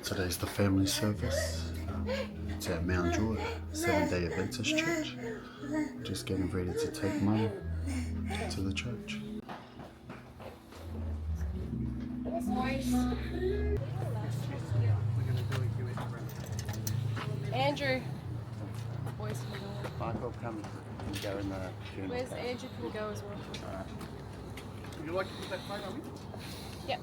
Today's the family service. It's at Mount Joy, Seventh-day Adventist Church. Just getting ready to take Mum to the church. Andrew. Boys can go. Michael, come and go in the funeral. Where's Andrew can go as well? Alright. Would you like to put that phone on me? Yep.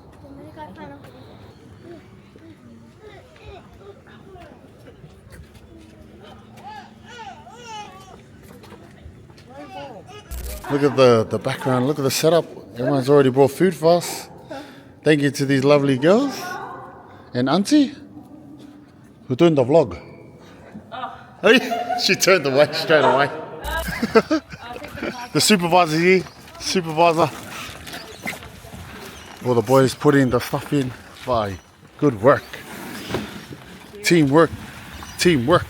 Look at the background, look at the setup. Everyone's already brought food for us. Thank you to these lovely girls. And Auntie, we're doing the vlog. Oh. She turned away straight away. The supervisor's here. Supervisor. All the boys putting the stuff in. Bye. Good work. Teamwork. Teamwork.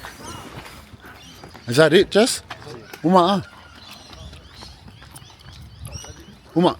Is that it, Jess? Uma. Uma.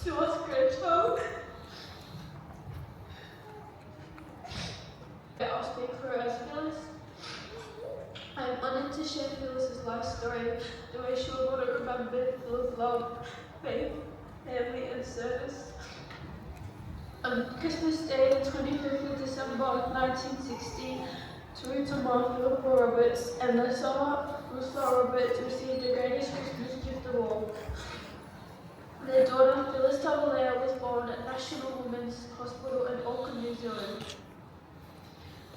To us grandchild. I'll speak for us, Phyllis. I am honoured to share Phyllis's life story, the way she will want to remember, full of love, faith, family and service. On Christmas Day, the 25th of December 1960, Teresa Philip Roberts and Lasella Roberts received the greatest Christmas gift of all. Their daughter, Phyllis was born at National Women's Hospital in Auckland, New Zealand.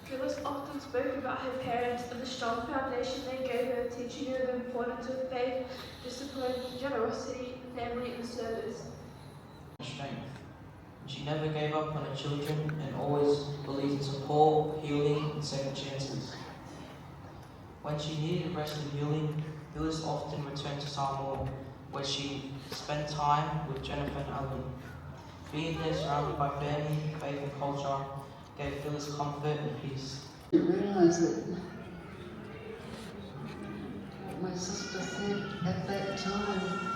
Phyllis often spoke about her parents and the strong foundation they gave her, teaching her the importance of faith, discipline, generosity, family and service. Strength. She never gave up on her children and always believed in support, healing, and second chances. When she needed rest and healing, Phyllis often returned to Samoa, where she spent time with Jennifer and Ali. Being there surrounded by family, faith, and culture gave Phyllis comfort and peace. I realised that my sister said at that time,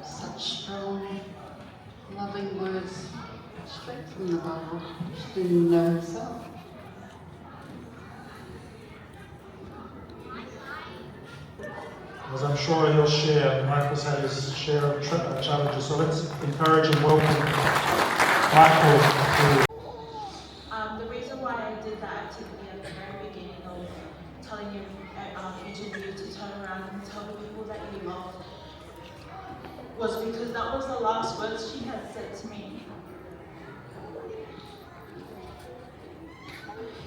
such strong, loving words straight from the Bible. She didn't know herself. As I'm sure he'll share, Michael's had his share of challenges. So let's encourage and welcome Michael. The reason why I did that activity at the very beginning of telling you, each of you to turn around and tell the people that you love was because that was the last words she had said to me.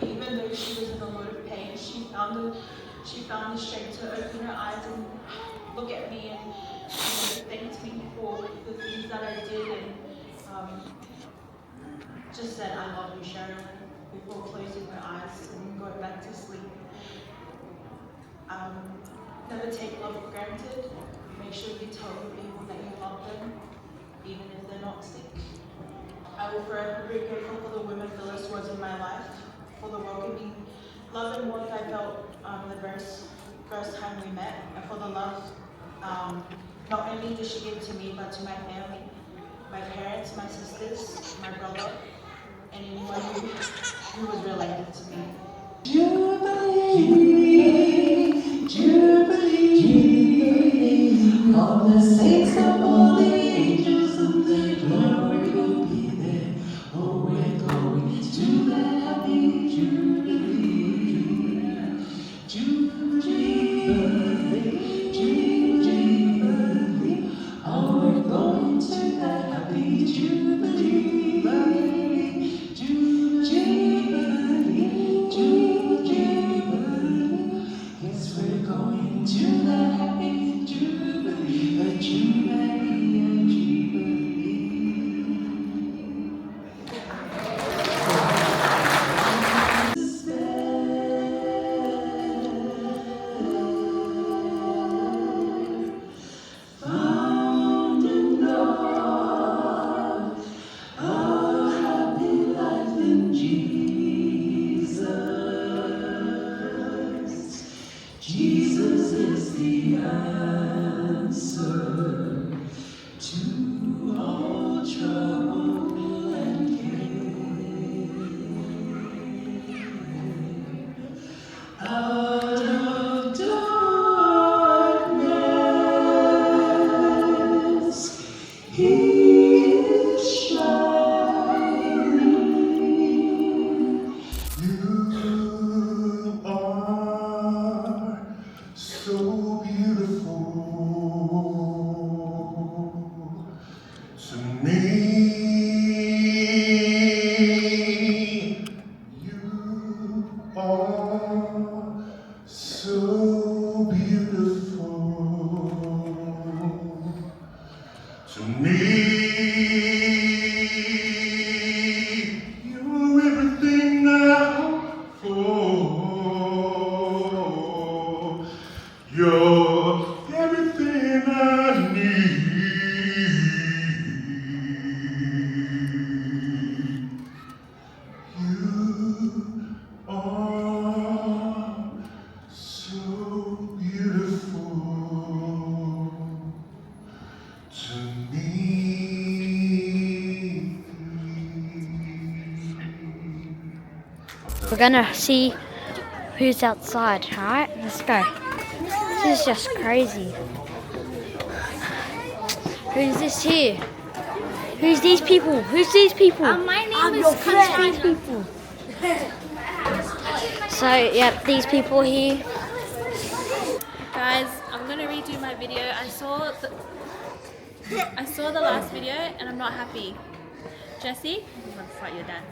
Even though she was in a lot of pain, she found the strength to open her eyes and look at me and thanked me for the things that I did and just said, "I love you, Sharon," before closing her eyes and going back to sleep. Never take love for granted. Make sure you tell the people that you love them, even if they're not sick. I will forever be grateful for the women Phyllis was in my life, for the welcoming love and warmth I felt the first time we met, and for the love not only did she give to me, but to my family, my parents, my sisters, my brother, and anyone who was related to me. Jubilee, Jubilee, all the saints of all the angels and the glory will be there. Oh, we're going to that happy Jubilee, Jubilee, Jubilee. Oh, we're going to that happy Jubilee, Jubilee, Jubilee. Yes, we're going to that happy Jubilee, a Jubilee, a Jubilee. Found in God, a happy life in Jesus. Jesus is the answer to all trouble and care. Out of darkness, He is shining. You are so beautiful to me. You are so beautiful to me. You're everything I hope for. You're everything I need. You are so beautiful to me. We're gonna see who's outside, alright? Let's go. This is just crazy. Who's this here? Who's these people? Who's these people? My name is Country people. So, yep, these people here. Guys, I'm gonna redo my video. I saw the last video and I'm not happy. Jesse, I'm gonna fight your dad.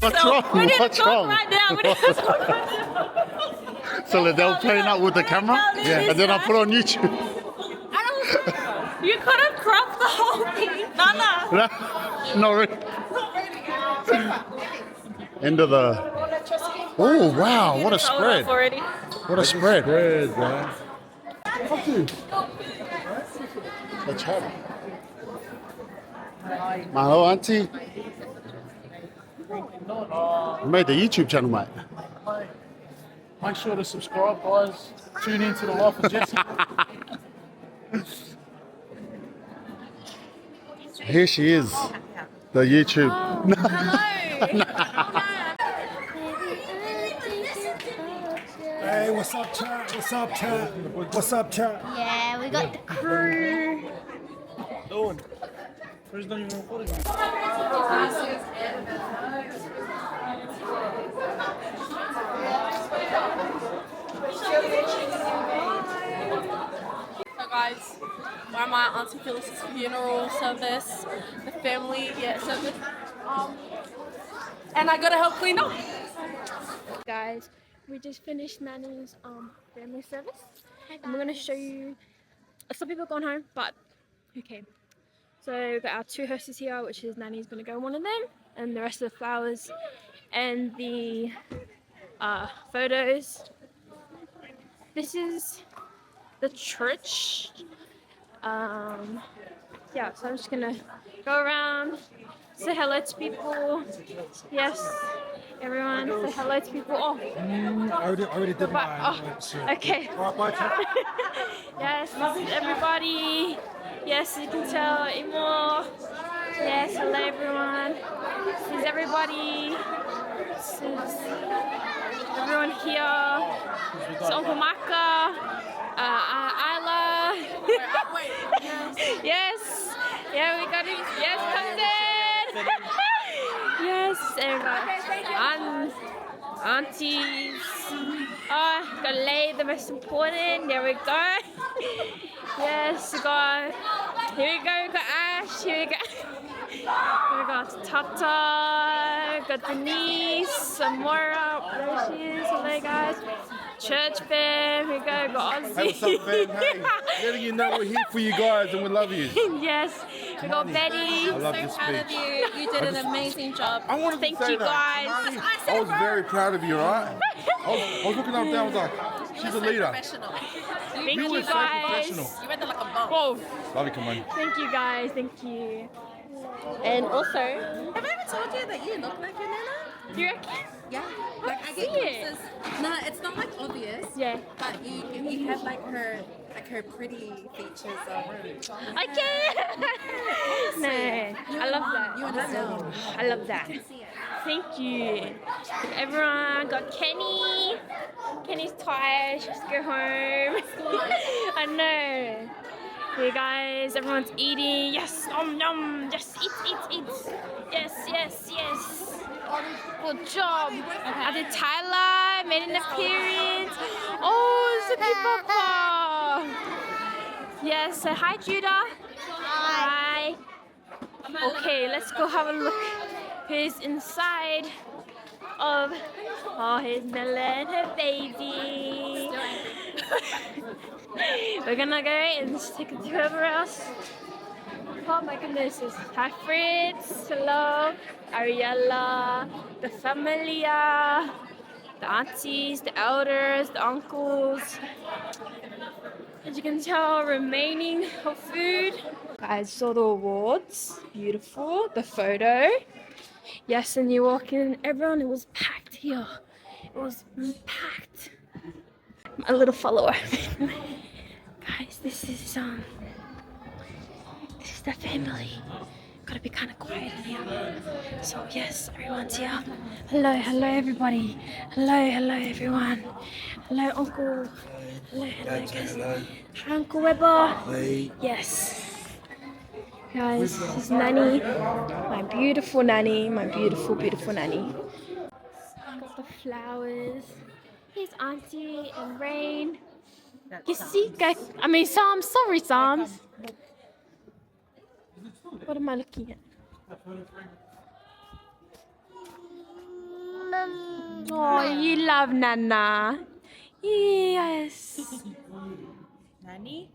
What's wrong? We're gonna What's talk wrong? right now. We're gonna talk right now. So they'll playing out with the camera, Yeah. and then I'll put it on YouTube. I Not really. End of the. Oh wow! What a spread! Already. What a spread! Let's have it. Hello, Auntie. We made the YouTube channel, mate. Make sure to subscribe, guys. Tune in to the life of Jesse. Here she is, the YouTube. Hey, what's up, chat? What's up, chat? What's up, chat? Yeah, we got the crew. Who's not even recording? So guys, we're at my Auntie Phyllis's funeral service, the family service, and I gotta help clean up. Guys, we just finished Nanny's family service, and we're gonna show you. Some people have gone home, but who came? So we've got our two hearses here, which is Nanny's gonna go on one of them, and the rest of the flowers and the photos. This is the church. Yeah, so I'm just gonna go around, say hello to people. Yes, everyone, say hello to people. Oh, I already did mine. oh, okay. Bye, chat. Yes, this is everybody. Yes, you can tell Imo. Yes, hello everyone. This is everybody. This is everyone here. It's Uncle Maka. Isla. Yes. Yeah, we got it. Yes, cousin. Yes, everyone. Aunties. Oh, gotta lay the most important. There we go. Yes, we got. Here we go. We got Ash. Here we go. We got Tata. Got Denise. Samora. There she is. Hello, guys. Church fam. Here we go. Got Ozzy. Hey, what's up, fam? Hey, letting you know we're here for you guys and we love you. Yes. We got Betty. I love your So proud of speech. you. You did an amazing job. I wanted Thank to say you, that. guys. I was very proud of you, right? I was looking up there, I was like, she's a leader. Thank You you, were so guys. professional. You went there like a boss. Whoa. Love you, come on. Thank you, guys. Thank you. And also, Have I ever told you that you look like your nana? do you reckon? Yeah. Like I see get it. glimpses. Nah, it's not like obvious. Yeah. But you have like her pretty features around. Okay. No, I love that. You understand? I love that. Thank you. Everyone got Kenny. Kenny's tired. She has to go home. I know. Hey guys, everyone's eating. Yes, nom nom. Yes, eat. Yes. Good job. I did Tyler made an appearance. Oh, Zippy Papa. Yes, say hi, Judah. Hi. Okay, let's go have a look who's inside of. Oh, here's Nella and her baby. We're gonna go and just take it to whoever else. Oh my goodness, hi Fritz, hello, Ariella, the familia, the aunties, the elders, the uncles. As you can tell, remaining of food. Guys saw the awards, beautiful, the photo. Yes, and you walk in, everyone, it was packed here. It was packed. My little follower. Guys, this is the family. Gotta be kind of quiet in here. So yes, everyone's here. Hello everybody. Hello everyone. Hello uncle. Hello guys. Hi Uncle Weber. Yes. Guys, this is Nanny. My beautiful Nanny. My beautiful Nanny. Got the flowers. Here's Auntie and Rain. You see, guys. I mean, Psalms. Sorry, Psalms. What am I looking at? Oh, you love Nana. Yes. Nanny?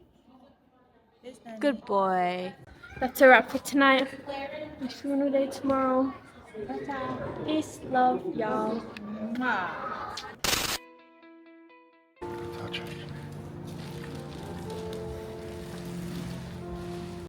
There's Nanny. Good boy. That's a wrap for tonight. Next funeral day tomorrow. Peace, love, y'all. Touch it.